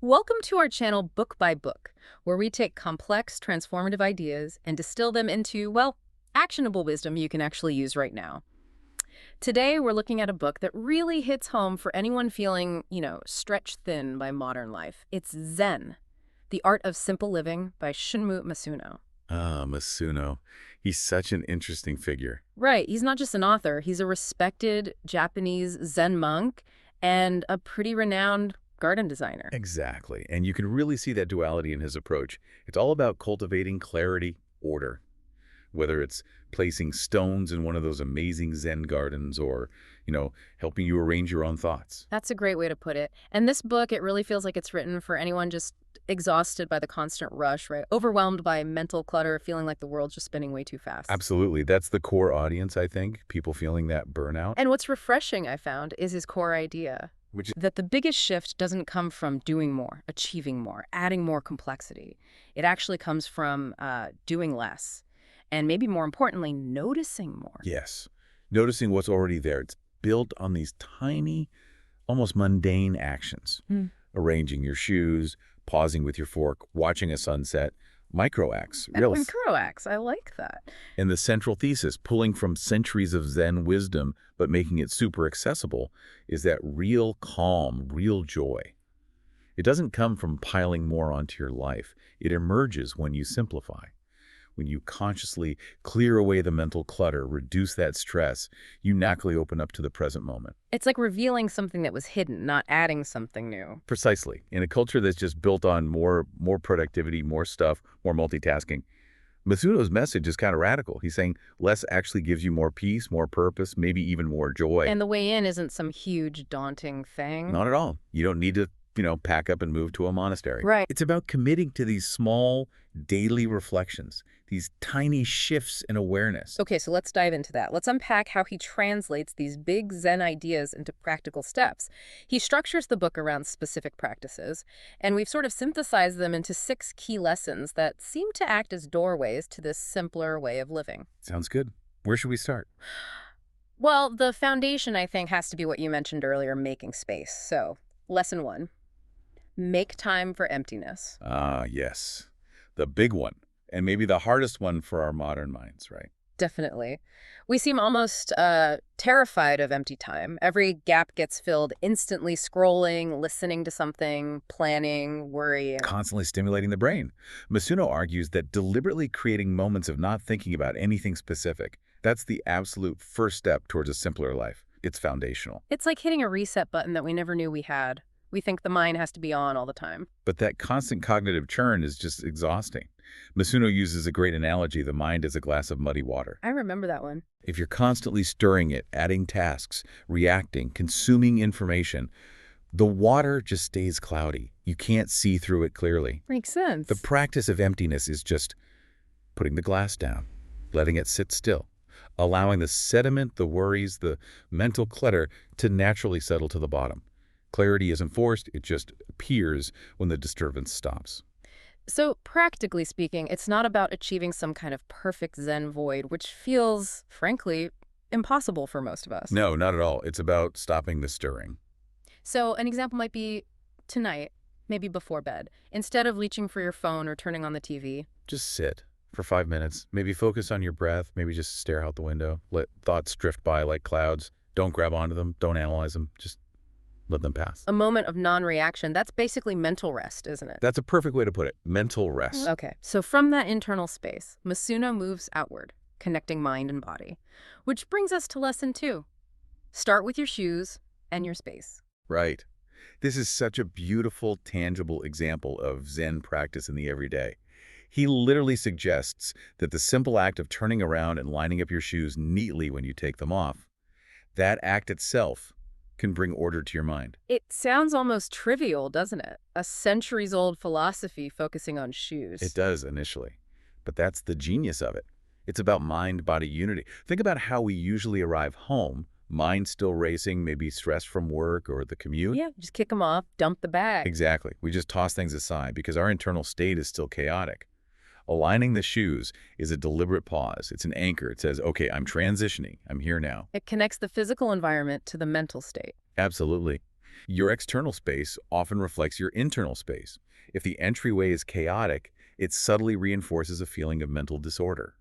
Welcome to our channel Book by Book, where we take complex, transformative ideas and distill them into, well, actionable wisdom you can actually use right now. Today, we're looking at a book that really hits home for anyone feeling, stretched thin by modern life. It's Zen, The Art of Simple Living by Shunmyo Masuno. Ah, Masuno. He's such an interesting figure. Right, he's not just an author, he's a respected Japanese Zen monk and a pretty renowned garden designer. Exactly. And you can really see that duality in his approach. It's all about cultivating clarity, order. Whether it's placing stones in one of those amazing Zen gardens or, helping you arrange your own thoughts. That's a great way to put it. And this book, it really feels like it's written for anyone just exhausted by the constant rush, right? Overwhelmed by mental clutter, feeling like the world's just spinning way too fast. Absolutely. That's the core audience, I think. People feeling that burnout. And what's refreshing, I found, is his core idea. Which is That the biggest shift doesn't come from doing more, achieving more, adding more complexity. It actually comes from doing less. And maybe more importantly, noticing more. yes. Noticing what's already there. It's built on these tiny, almost mundane actions. Hmm. Arranging your shoes, pausing with your fork, watching a sunset. Micro acts, really. Microacts, I like that. And the central thesis, pulling from centuries of Zen wisdom but making it super accessible, is that real calm, real joy. It doesn't come from piling more onto your life. It emerges when you simplify. When you consciously clear away the mental clutter, reduce that stress, you naturally open up to the present moment. It's like revealing something that was hidden, not adding something new. Precisely. In a culture that's just built on more productivity, more stuff, more multitasking, Masuno's message is kind of radical. He's saying less actually gives you more peace, more purpose, maybe even more joy. And the way in isn't some huge, daunting thing. Not at all. You don't need to, pack up and move to a monastery. Right. It's about committing to these small daily reflections, these tiny shifts in awareness. Okay, so let's dive into that. Let's unpack how he translates these big Zen ideas into practical steps. He structures the book around specific practices, and we've sort of synthesized them into 6 key lessons that seem to act as doorways to this simpler way of living. Sounds good. Where should we start? Well, the foundation, I think, has to be what you mentioned earlier, making space. So, lesson 1, make time for emptiness. Ah, yes. The big one, and maybe the hardest one for our modern minds, right? Definitely. We seem almost terrified of empty time. Every gap gets filled instantly scrolling, listening to something, planning, worrying. Constantly stimulating the brain. Masuno argues that deliberately creating moments of not thinking about anything specific, that's the absolute first step towards a simpler life. It's foundational. It's like hitting a reset button that we never knew we had. We think the mind has to be on all the time. But that constant cognitive churn is just exhausting. Masuno uses a great analogy: the mind is a glass of muddy water. I remember that one. If you're constantly stirring it, adding tasks, reacting, consuming information, the water just stays cloudy. You can't see through it clearly. Makes sense. The practice of emptiness is just putting the glass down, letting it sit still, allowing the sediment, the worries, the mental clutter to naturally settle to the bottom. Clarity isn't forced, it just appears when the disturbance stops. So, practically speaking, it's not about achieving some kind of perfect Zen void, which feels, frankly, impossible for most of us. No, not at all. It's about stopping the stirring. So, an example might be tonight, maybe before bed. Instead of reaching for your phone or turning on the TV, Just sit for 5 minutes. Maybe focus on your breath. Maybe just stare out the window. Let thoughts drift by like clouds. Don't grab onto them. Don't analyze them. Just let them pass. a moment of non-reaction, that's basically mental rest, isn't it? That's a perfect way to put it. Mental rest. Okay, so from that internal space, Masuno moves outward, connecting mind and body. Which brings us to lesson 2. Start with your shoes and your space. Right. This is such a beautiful, tangible example of Zen practice in the everyday. He literally suggests that the simple act of turning around and lining up your shoes neatly when you take them off, that act itself can bring order to your mind. It sounds almost trivial, doesn't it? A centuries-old philosophy focusing on shoes. It does initially, but that's the genius of it. It's about mind-body unity. Think about how we usually arrive home, mind still racing, maybe stressed from work or the commute. Yeah, just kick them off, dump the bag. Exactly. We just toss things aside because our internal state is still chaotic. Aligning the shoes is a deliberate pause. It's an anchor. It says, okay, I'm transitioning. I'm here now. It connects the physical environment to the mental state. Absolutely. Your external space often reflects your internal space. If the entryway is chaotic, it subtly reinforces a feeling of mental disorder.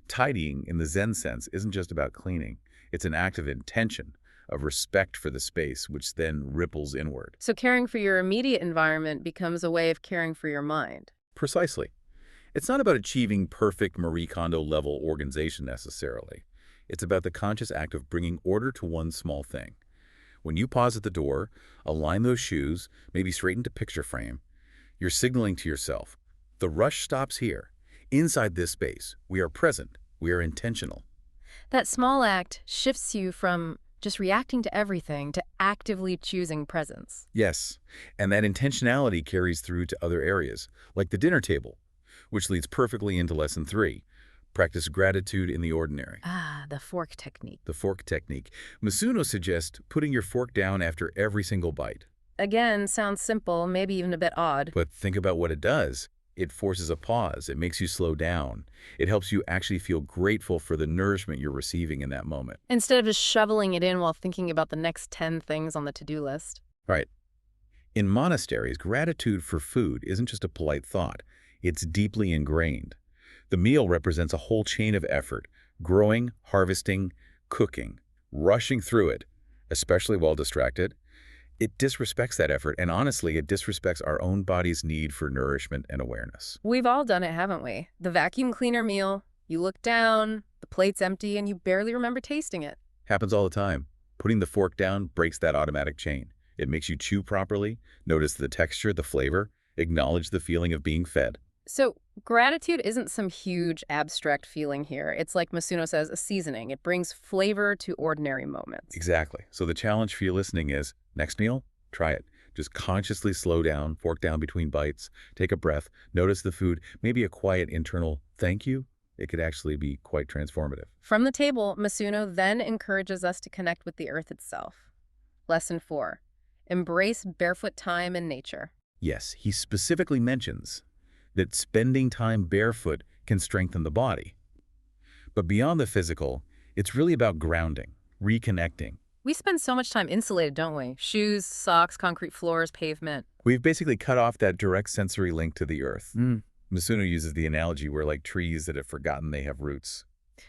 Tidying, in the Zen sense, isn't just about cleaning. It's an act of intention, of respect for the space, which then ripples inward. So caring for your immediate environment becomes a way of caring for your mind. Precisely. It's not about achieving perfect Marie Kondo-level organization necessarily. It's about the conscious act of bringing order to one small thing. When you pause at the door, align those shoes, maybe straighten to picture frame, you're signaling to yourself, the rush stops here. Inside this space, we are present, we are intentional. That small act shifts you from just reacting to everything to actively choosing presence. Yes, and that intentionality carries through to other areas, like the dinner table, which leads perfectly into Lesson 3. Practice gratitude in the ordinary. Ah, the fork technique. The fork technique. Masuno suggests putting your fork down after every single bite. Again, sounds simple, maybe even a bit odd. But think about what it does. It forces a pause. It makes you slow down. It helps you actually feel grateful for the nourishment you're receiving in that moment. Instead of just shoveling it in while thinking about the next 10 things on the to-do list. Right. In monasteries, gratitude for food isn't just a polite thought. It's deeply ingrained. The meal represents a whole chain of effort, growing, harvesting, cooking, rushing through it, especially while distracted. It disrespects that effort, and honestly, it disrespects our own body's need for nourishment and awareness. We've all done it, haven't we? The vacuum cleaner meal, you look down, the plate's empty, and you barely remember tasting it. Happens all the time. Putting the fork down breaks that automatic chain. It makes you chew properly, notice the texture, the flavor, acknowledge the feeling of being fed. So gratitude isn't some huge abstract feeling here. It's like Masuno says, a seasoning. It brings flavor to ordinary moments. Exactly. So the challenge for you listening is, next meal, try it. Just consciously slow down, fork down between bites, take a breath, notice the food, maybe a quiet internal thank you. It could actually be quite transformative. From the table, Masuno then encourages us to connect with the earth itself. Lesson 4. Embrace barefoot time in nature. Yes, he specifically mentions that spending time barefoot can strengthen the body. But beyond the physical, it's really about grounding, reconnecting. We spend so much time insulated, don't we? Shoes, socks, concrete floors, pavement. We've basically cut off that direct sensory link to the earth. Masuno uses the analogy we're like trees that have forgotten they have roots.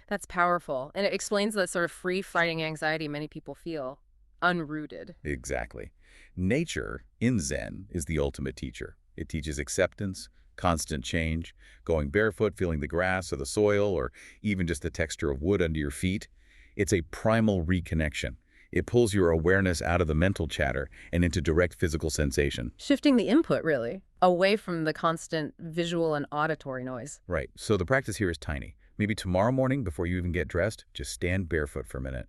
That's powerful, and it explains that sort of free-fighting anxiety many people feel, unrooted. Exactly. Nature, in Zen, is the ultimate teacher. It teaches acceptance, constant change, going barefoot, feeling the grass or the soil, or even just the texture of wood under your feet. It's a primal reconnection. It pulls your awareness out of the mental chatter and into direct physical sensation. Shifting the input, really, away from the constant visual and auditory noise. Right. So the practice here is tiny. Maybe tomorrow morning, before you even get dressed, just stand barefoot for a minute.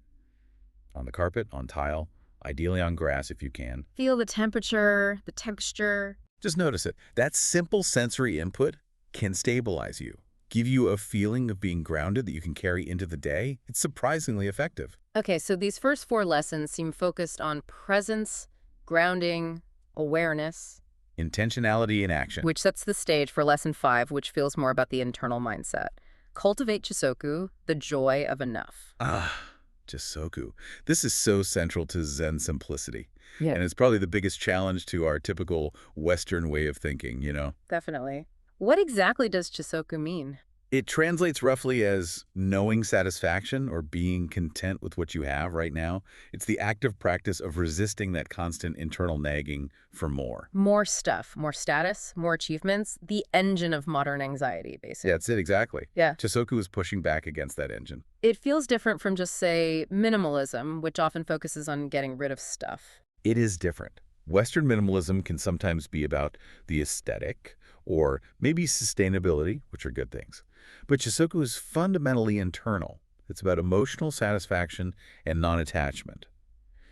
On the carpet, on tile, ideally on grass if you can. Feel the temperature, the texture. Just notice it. That simple sensory input can stabilize you, give you a feeling of being grounded that you can carry into the day. It's surprisingly effective. Okay, so these first 4 lessons seem focused on presence, grounding, awareness. Intentionality in action. Which sets the stage for Lesson 5, which feels more about the internal mindset. Cultivate Chisoku, the joy of enough. Jisoku. This is so central to Zen simplicity. Yeah. And it's probably the biggest challenge to our typical Western way of thinking, you know? Definitely. What exactly does Chisoku mean? It translates roughly as knowing satisfaction or being content with what you have right now. It's the active practice of resisting that constant internal nagging for more. More stuff, more status, more achievements, the engine of modern anxiety, basically. Yeah, that's it, exactly. Yeah. Chisoku is pushing back against that engine. It feels different from just, say, minimalism, which often focuses on getting rid of stuff. It is different. Western minimalism can sometimes be about the aesthetic or maybe sustainability, which are good things. But Chisoku is fundamentally internal. It's about emotional satisfaction and non-attachment.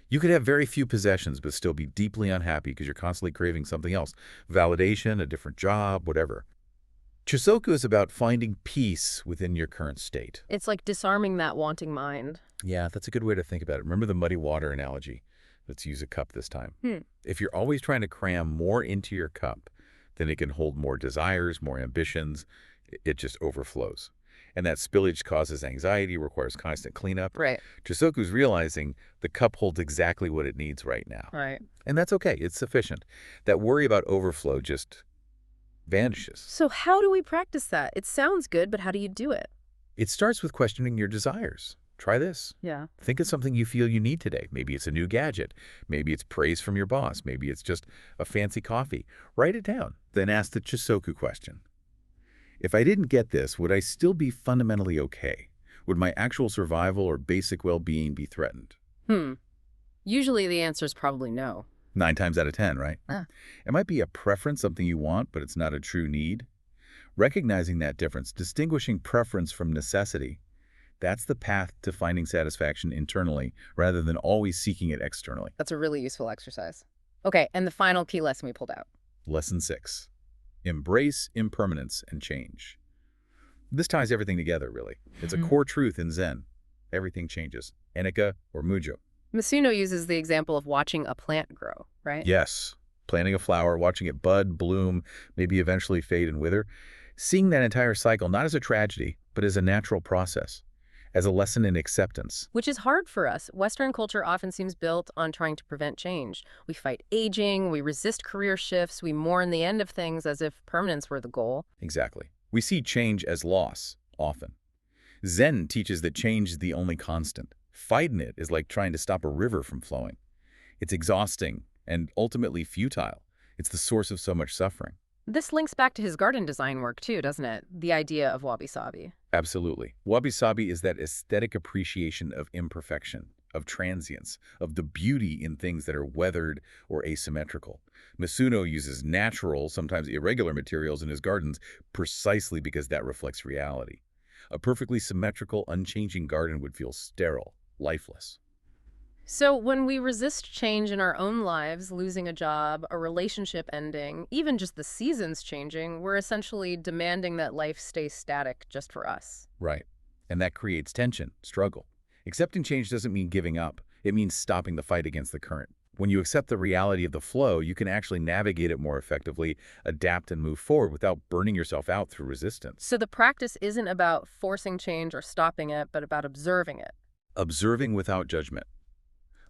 You could have very few possessions but still be deeply unhappy because you're constantly craving something else. Validation, a different job, whatever. Chisoku is about finding peace within your current state. It's like disarming that wanting mind. Yeah, that's a good way to think about it. Remember the muddy water analogy? Let's use a cup this time. If you're always trying to cram more into your cup, then it can hold more desires, more ambitions. It just overflows. And that spillage causes anxiety, requires constant cleanup. Right. Chisoku's realizing the cup holds exactly what it needs right now. Right. And that's okay. It's sufficient. That worry about overflow just vanishes. So how do we practice that? It sounds good, but how do you do it? It starts with questioning your desires. Try this. Yeah. Think of something you feel you need today. Maybe it's a new gadget. Maybe it's praise from your boss. Maybe it's just a fancy coffee. Write it down. Then ask the Chisoku question. If I didn't get this, would I still be fundamentally okay? Would my actual survival or basic well-being be threatened? Usually the answer is probably no. 9 times out of 10, right? Ah. It might be a preference, something you want, but it's not a true need. Recognizing that difference, distinguishing preference from necessity, that's the path to finding satisfaction internally rather than always seeking it externally. That's a really useful exercise. Okay, and the final key lesson we pulled out. Lesson 6. Embrace impermanence and change. This ties everything together, really. It's a core truth in Zen. Everything changes. Enika or Mujo. Masuno uses the example of watching a plant grow, right? Yes. Planting a flower, watching it bud, bloom, maybe eventually fade and wither. Seeing that entire cycle not as a tragedy, but as a natural process. As a lesson in acceptance. Which is hard for us. Western culture often seems built on trying to prevent change. We fight aging, we resist career shifts, we mourn the end of things as if permanence were the goal. Exactly. We see change as loss, often. Zen teaches that change is the only constant. Fighting it is like trying to stop a river from flowing. It's exhausting and ultimately futile. It's the source of so much suffering. This links back to his garden design work too, doesn't it? The idea of wabi-sabi. Absolutely. Wabi-sabi is that aesthetic appreciation of imperfection, of transience, of the beauty in things that are weathered or asymmetrical. Masuno uses natural, sometimes irregular materials in his gardens precisely because that reflects reality. A perfectly symmetrical, unchanging garden would feel sterile, lifeless. So when we resist change in our own lives, losing a job, a relationship ending, even just the seasons changing, we're essentially demanding that life stay static just for us. Right. And that creates tension, struggle. Accepting change doesn't mean giving up. It means stopping the fight against the current. When you accept the reality of the flow, you can actually navigate it more effectively, adapt and move forward without burning yourself out through resistance. So the practice isn't about forcing change or stopping it, but about observing it. Observing without judgment.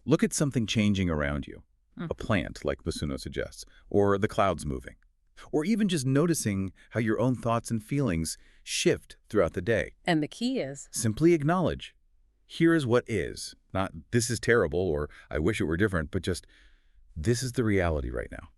Look at something changing around you, a plant, like Masuno suggests, or the clouds moving, or even just noticing how your own thoughts and feelings shift throughout the day. And the key is? Simply acknowledge, here is what is, not this is terrible or I wish it were different, but just this is the reality right now.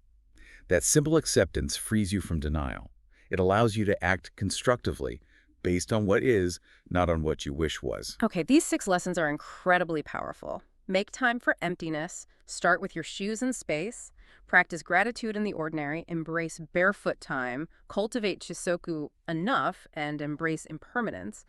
That simple acceptance frees you from denial. It allows you to act constructively based on what is, not on what you wish was. Okay, these 6 lessons are incredibly powerful. Make time for emptiness, start with your shoes and space, practice gratitude in the ordinary, embrace barefoot time, cultivate Chisoku enough, and embrace impermanence.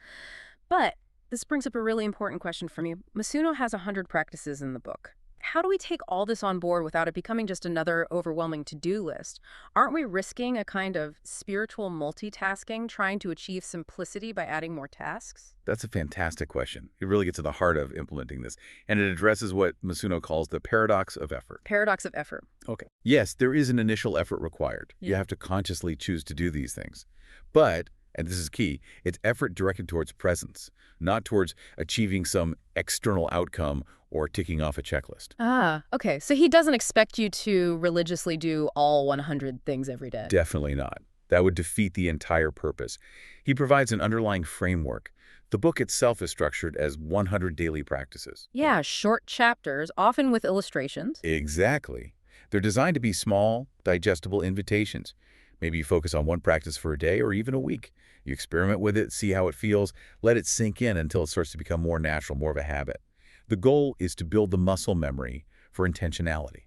But this brings up a really important question for me. Masuno has 100 practices in the book. How do we take all this on board without it becoming just another overwhelming to-do list? Aren't we risking a kind of spiritual multitasking, trying to achieve simplicity by adding more tasks? That's a fantastic question. It really gets to the heart of implementing this, and it addresses what Masuno calls the paradox of effort. Paradox of effort. Okay. Yes, there is an initial effort required. You have to consciously choose to do these things. But, and this is key, it's effort directed towards presence, not towards achieving some external outcome or ticking off a checklist. Ah, okay. So he doesn't expect you to religiously do all 100 things every day. Definitely not. That would defeat the entire purpose. He provides an underlying framework. The book itself is structured as 100 daily practices. Yeah, short chapters, often with illustrations. Exactly. They're designed to be small, digestible invitations. Maybe you focus on one practice for a day or even a week. You experiment with it, see how it feels, let it sink in until it starts to become more natural, more of a habit. The goal is to build the muscle memory for intentionality.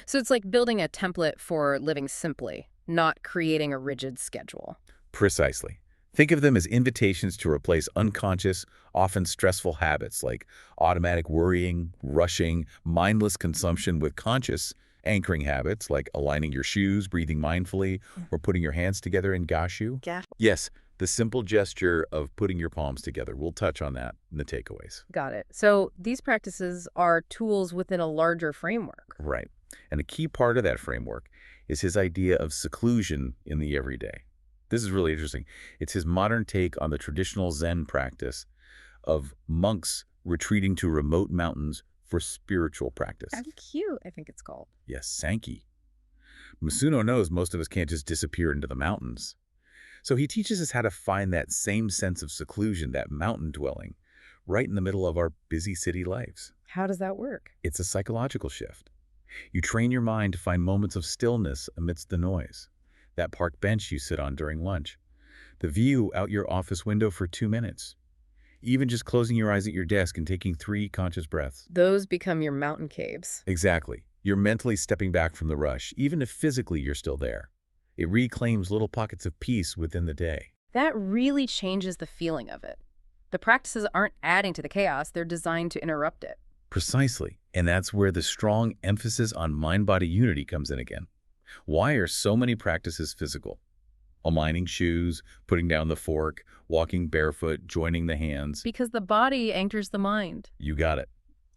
So it's like building a template for living simply, not creating a rigid schedule. Precisely. Think of them as invitations to replace unconscious, often stressful habits like automatic worrying, rushing, mindless consumption with conscious, anchoring habits like aligning your shoes, breathing mindfully, or putting your hands together in gashu. Yes, the simple gesture of putting your palms together. We'll touch on that in the takeaways. Got it. So these practices are tools within a larger framework. Right. And a key part of that framework is his idea of seclusion in the everyday. This is really interesting. It's his modern take on the traditional Zen practice of monks retreating to remote mountains for spiritual practice. How cute, I think it's called. Yes, Sankey. Masuno knows most of us can't just disappear into the mountains. So he teaches us how to find that same sense of seclusion, that mountain dwelling, right in the middle of our busy city lives. How does that work? It's a psychological shift. You train your mind to find moments of stillness amidst the noise. That park bench you sit on during lunch. The view out your office window for 2 minutes. Even just closing your eyes at your desk and taking 3 conscious breaths. Those become your mountain caves. Exactly. You're mentally stepping back from the rush, even if physically you're still there. It reclaims little pockets of peace within the day. That really changes the feeling of it. The practices aren't adding to the chaos, they're designed to interrupt it. Precisely. And that's where the strong emphasis on mind-body unity comes in again. Why are so many practices physical? Aligning shoes, putting down the fork, walking barefoot, joining the hands. Because the body anchors the mind. You got it.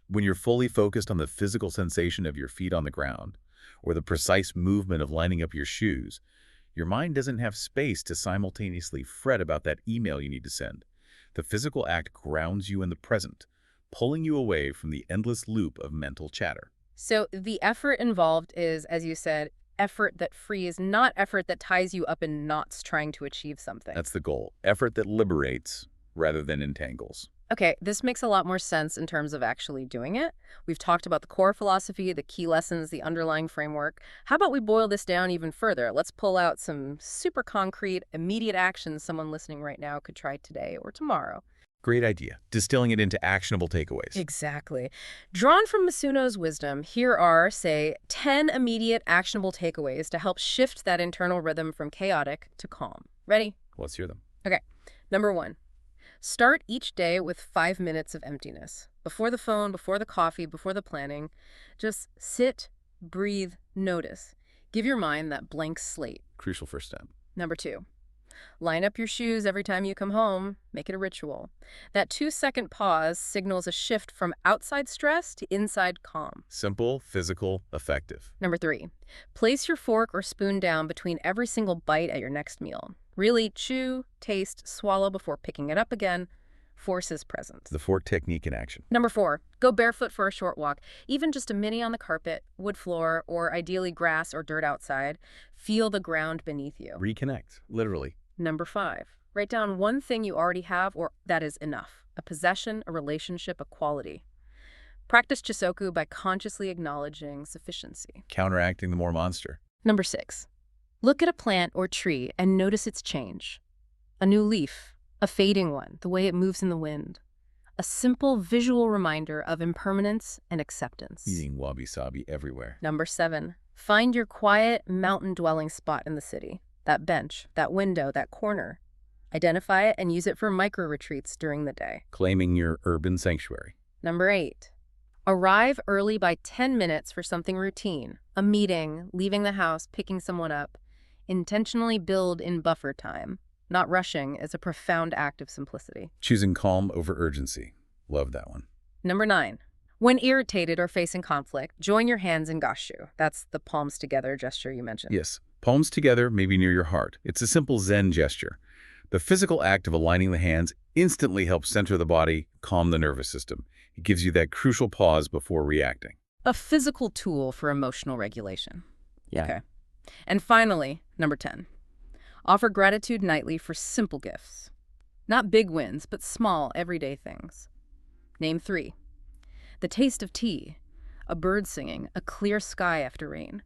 When you're fully focused on the physical sensation of your feet on the ground, or the precise movement of lining up your shoes, your mind doesn't have space to simultaneously fret about that email you need to send. The physical act grounds you in the present, pulling you away from the endless loop of mental chatter. So the effort involved is, as you said, effort that frees, not effort that ties you up in knots trying to achieve something. That's the goal. Effort that liberates rather than entangles. Okay, this makes a lot more sense in terms of actually doing it. We've talked about the core philosophy, the key lessons, the underlying framework. How about we boil this down even further? Let's pull out some super concrete, immediate actions someone listening right now could try today or tomorrow. Great idea. Distilling it into actionable takeaways. Exactly. Drawn from Masuno's wisdom, here are, say, 10 immediate actionable takeaways to help shift that internal rhythm from chaotic to calm. Ready? Let's hear them. Okay. Number 1. Start each day with 5 minutes of emptiness. Before the phone, before the coffee, before the planning. Just sit, breathe, notice. Give your mind that blank slate. Crucial first step. Number 2. Line up your shoes every time you come home. Make it a ritual. That 2-second pause signals a shift from outside stress to inside calm. Simple, physical, effective. Number 3. Place your fork or spoon down between every single bite at your next meal. Really chew, taste, swallow before picking it up again. Forces presence. The fork technique in action. Number 4. Go barefoot for a short walk. Even just a mini on the carpet, wood floor, or ideally grass or dirt outside. Feel the ground beneath you. Reconnect, literally. Number 5. Write down one thing you already have or that is enough. A possession, a relationship, a quality. Practice Chisoku by consciously acknowledging sufficiency. Counteracting the more monster. Number 6. Look at a plant or tree and notice its change. A new leaf, a fading one, the way it moves in the wind. A simple visual reminder of impermanence and acceptance. Eating wabi-sabi everywhere. Number 7. Find your quiet mountain-dwelling spot in the city. That bench, that window, that corner. Identify it and use it for micro-retreats during the day. Claiming your urban sanctuary. Number 8. Arrive early by 10 minutes for something routine. A meeting, leaving the house, picking someone up. Intentionally build in buffer time. Not rushing is a profound act of simplicity. Choosing calm over urgency. Love that one. Number 9. When irritated or facing conflict, join your hands in gashu. That's the palms together gesture you mentioned. Yes. Palms together, maybe near your heart. It's a simple Zen gesture. The physical act of aligning the hands instantly helps center the body, calm the nervous system. It gives you that crucial pause before reacting. A physical tool for emotional regulation. Yeah. Okay. And finally, number 10. Offer gratitude nightly for simple gifts. Not big wins, but small, everyday things. Name 3. The taste of tea, a bird singing, a clear sky after rain.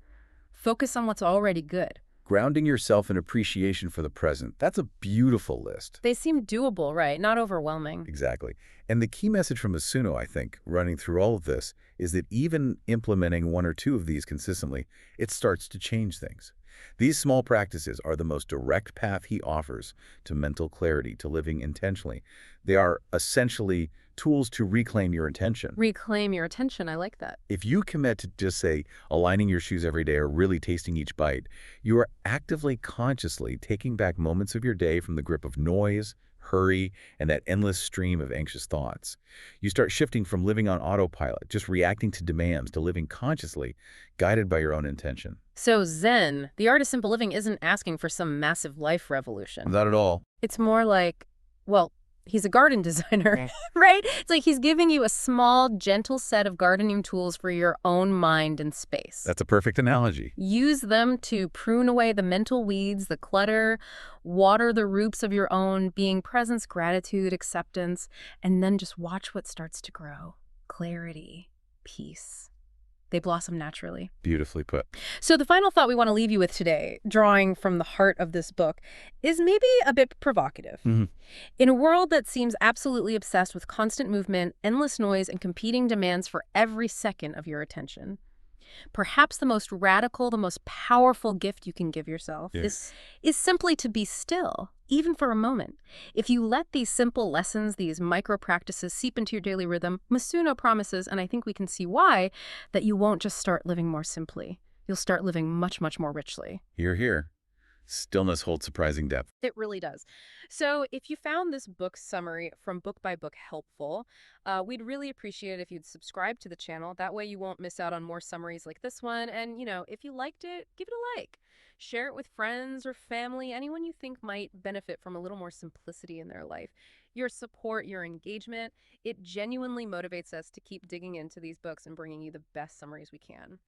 Focus on what's already good. Grounding yourself in appreciation for the present. That's a beautiful list. They seem doable, right? Not overwhelming. Exactly. And the key message from Masuno, I think, running through all of this, is that even implementing 1 or 2 of these consistently, it starts to change things. These small practices are the most direct path he offers to mental clarity, to living intentionally. They are essentially tools to reclaim your attention. Reclaim your attention. I like that. If you commit to just, say, aligning your shoes every day or really tasting each bite, you are actively, consciously taking back moments of your day from the grip of noise, hurry, and that endless stream of anxious thoughts. You start shifting from living on autopilot, just reacting to demands, to living consciously, guided by your own intention. So Zen, the art of simple living, isn't asking for some massive life revolution. Not at all. It's more like, well, he's a garden designer, right? It's like he's giving you a small, gentle set of gardening tools for your own mind and space. That's a perfect analogy. Use them to prune away the mental weeds, the clutter, water the roots of your own being, presence, gratitude, acceptance, and then just watch what starts to grow. Clarity, peace. They blossom naturally. Beautifully put. So the final thought we want to leave you with today, drawing from the heart of this book, is maybe a bit provocative. In a world that seems absolutely obsessed with constant movement, endless noise, and competing demands for every second of your attention, perhaps the most radical, the most powerful gift you can give yourself is simply to be still, even for a moment. If you let these simple lessons, these micro practices seep into your daily rhythm, Masuno promises, and I think we can see why, that you won't just start living more simply. You'll start living much, much more richly. Hear, hear. Stillness holds surprising depth. It really does. So if you found this book summary from Book by Book helpful, we'd really appreciate it if you'd subscribe to the channel. That way you won't miss out on more summaries like this one. And, if you liked it, give it a like. Share it with friends or family, anyone you think might benefit from a little more simplicity in their life. Your support, your engagement, it genuinely motivates us to keep digging into these books and bringing you the best summaries we can.